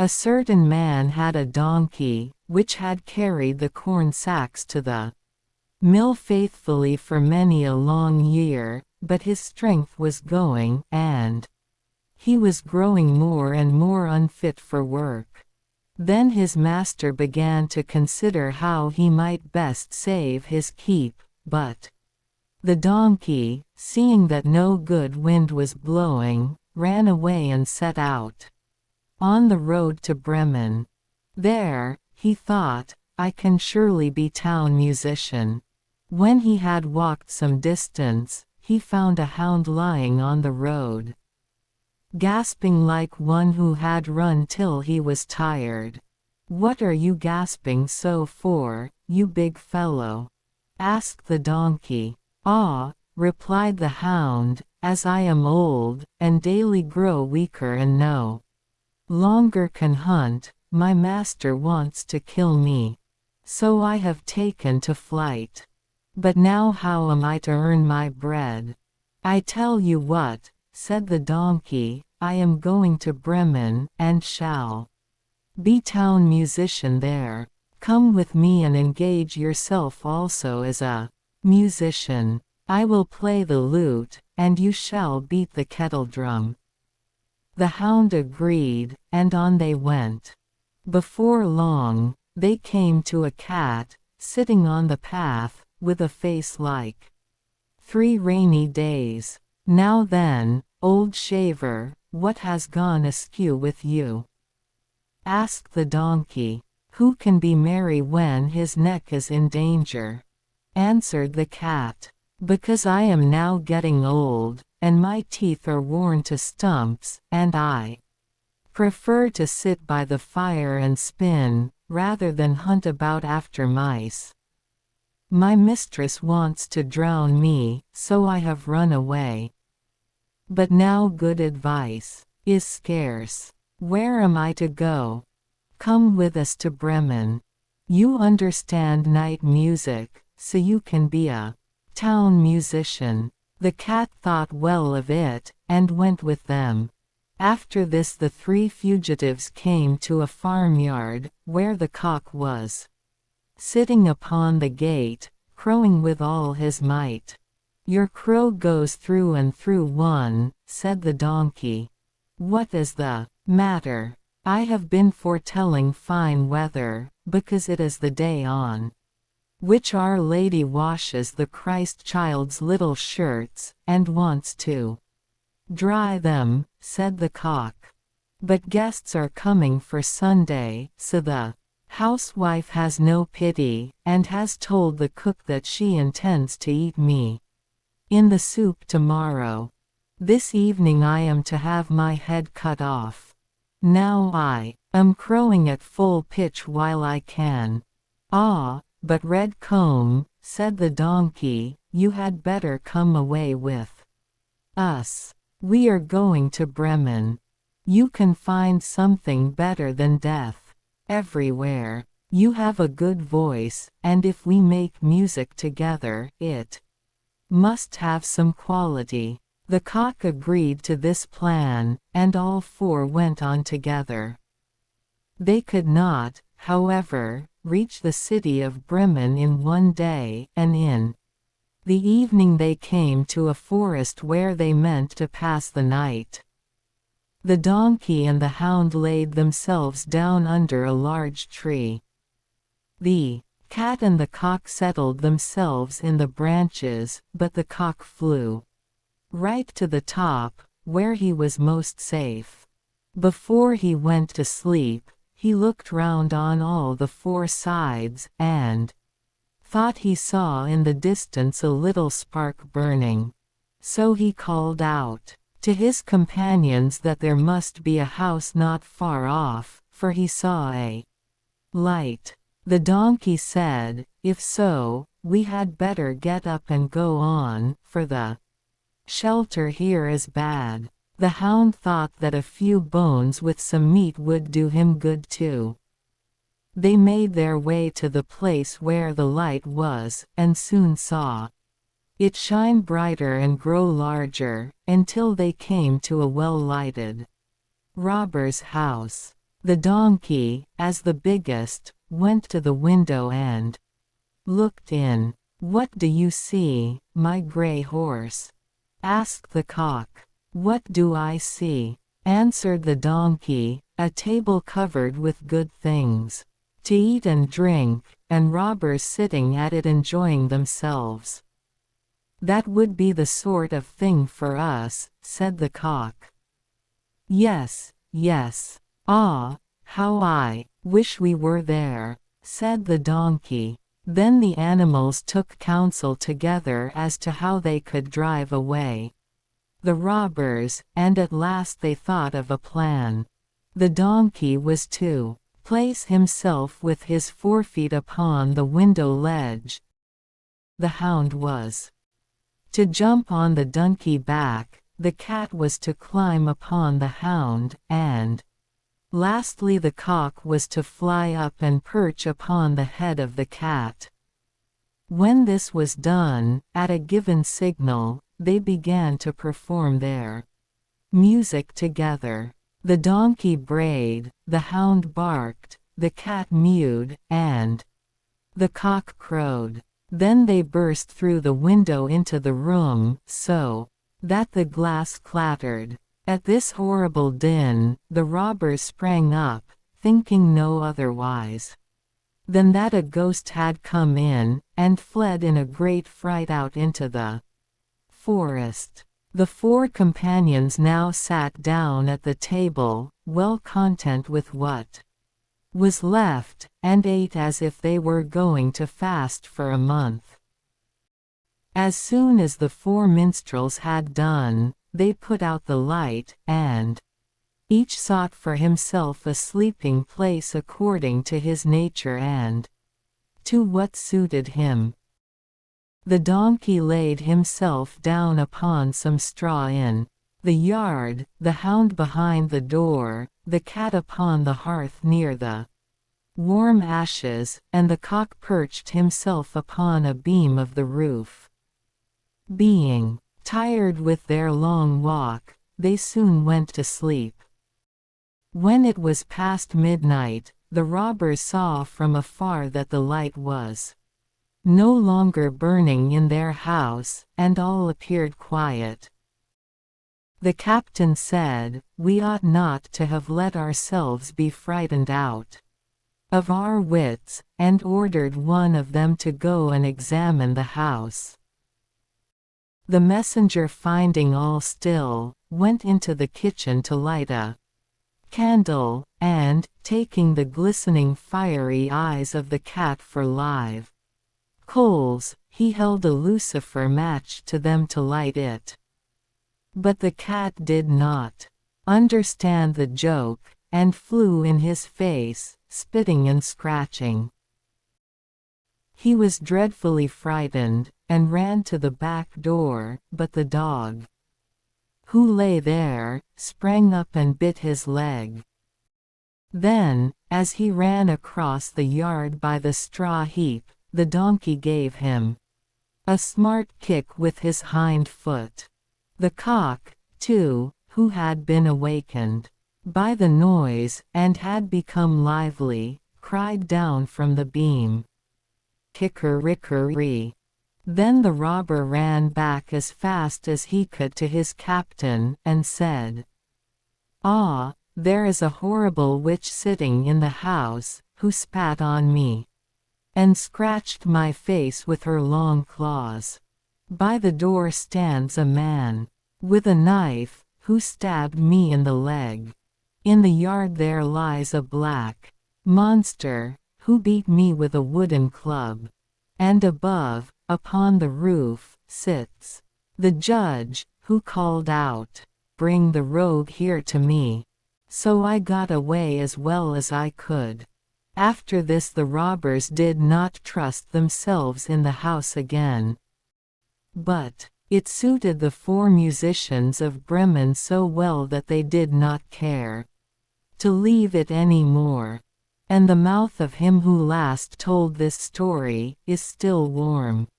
A certain man had a donkey, which had carried the corn sacks to the mill faithfully for many a long year, but his strength was going, and he was growing more and more unfit for work. Then his master began to consider how he might best save his keep, but the donkey, seeing that no good wind was blowing, ran away and set out on the road to Bremen. There, he thought, I can surely be town musician. When he had walked some distance, he found a hound lying on the road, gasping like one who had run till he was tired. "What are you gasping so for, you big fellow?" asked the donkey. "Ah," replied the hound, "as I am old, and daily grow weaker and no longer can hunt, my master wants to kill me. So I have taken to flight. But now how am I to earn my bread?" "I tell you what," said the donkey, "I am going to Bremen, and shall be town musician there. Come with me and engage yourself also as a musician. I will play the lute, and you shall beat the kettle drum." The hound agreed, and on they went. Before long, they came to a cat, sitting on the path, with a face like 3 rainy days. "Now then, old shaver, what has gone askew with you?" asked the donkey. "Who can be merry when his neck is in danger?" answered the cat. "Because I am now getting old, and my teeth are worn to stumps, and I prefer to sit by the fire and spin, rather than hunt about after mice. My mistress wants to drown me, so I have run away. But now good advice is scarce. Where am I to go?" "Come with us to Bremen. You understand night music, so you can be a town musician." The cat thought well of it, and went with them. After this the 3 fugitives came to a farmyard, where the cock was sitting upon the gate, crowing with all his might. "Your crow goes through and through one," said the donkey. "What is the matter?" "I have been foretelling fine weather, because it is the day on which Our Lady washes the Christ child's little shirts, and wants to dry them," said the cock. "But guests are coming for Sunday, so the housewife has no pity, and has told the cook that she intends to eat me in the soup tomorrow. This evening I am to have my head cut off. Now I am crowing at full pitch while I can." "Ah, but Red Comb," said the donkey, "you had better come away with us. We are going to Bremen. You can find something better than death everywhere. You have a good voice, and if we make music together, it must have some quality." The cock agreed to this plan, and all 4 went on together. They could not, however, reach the city of Bremen in one day, and in the evening they came to a forest where they meant to pass the night. The donkey and the hound laid themselves down under a large tree. The cat and the cock settled themselves in the branches, but the cock flew right to the top, where he was most safe. Before he went to sleep, he looked round on all the 4 sides, and thought he saw in the distance a little spark burning. So he called out to his companions that there must be a house not far off, for he saw a light. The donkey said, "If so, we had better get up and go on, for the shelter here is bad." The hound thought that a few bones with some meat would do him good too. They made their way to the place where the light was, and soon saw it shine brighter and grow larger, until they came to a well-lighted robber's house. The donkey, as the biggest, went to the window and looked in. "What do you see, my gray horse?" asked the cock. "What do I see?" answered the donkey, "a table covered with good things to eat and drink, and robbers sitting at it enjoying themselves." "That would be the sort of thing for us," said the cock. "Yes, yes. Ah, how I wish we were there," said the donkey. Then the animals took counsel together as to how they could drive away the robbers, and at last they thought of a plan. The donkey was to place himself with his forefeet upon the window ledge. The hound was to jump on the donkey back, the cat was to climb upon the hound, and lastly the cock was to fly up and perch upon the head of the cat. When this was done, at a given signal, they began to perform their music together. The donkey brayed, the hound barked, the cat mewed, and the cock crowed. Then they burst through the window into the room, so that the glass clattered. At this horrible din, the robbers sprang up, thinking no otherwise than that a ghost had come in, and fled in a great fright out into the forest. The four companions now sat down at the table, well content with what was left, and ate as if they were going to fast for a month. As soon as the four minstrels had done, they put out the light, and each sought for himself a sleeping place according to his nature and to what suited him. The donkey laid himself down upon some straw in the yard, the hound behind the door, the cat upon the hearth near the warm ashes, and the cock perched himself upon a beam of the roof. Being tired with their long walk, they soon went to sleep. When it was past midnight, the robbers saw from afar that the light was no longer burning in their house, and all appeared quiet. The captain said, "We ought not to have let ourselves be frightened out of our wits," and ordered one of them to go and examine the house. The messenger, finding all still, went into the kitchen to light a candle, and, taking the glistening fiery eyes of the cat for live coals, he held a lucifer match to them to light it. But the cat did not understand the joke, and flew in his face, spitting and scratching. He was dreadfully frightened, and ran to the back door, but the dog, who lay there, sprang up and bit his leg. Then, as he ran across the yard by the straw heap, the donkey gave him a smart kick with his hind foot. The cock, too, who had been awakened by the noise, and had become lively, cried down from the beam, "Kicker-ricker-ree." Then the robber ran back as fast as he could to his captain, and said, "Ah, there is a horrible witch sitting in the house, who spat on me, and scratched my face with her long claws. By the door stands a man with a knife, who stabbed me in the leg. In the yard there lies a black monster, who beat me with a wooden club. And above, upon the roof, sits the judge, who called out, 'Bring the rogue here to me.' So I got away as well as I could." After this the robbers did not trust themselves in the house again. But it suited the four musicians of Bremen so well that they did not care to leave it any more. And the mouth of him who last told this story is still warm.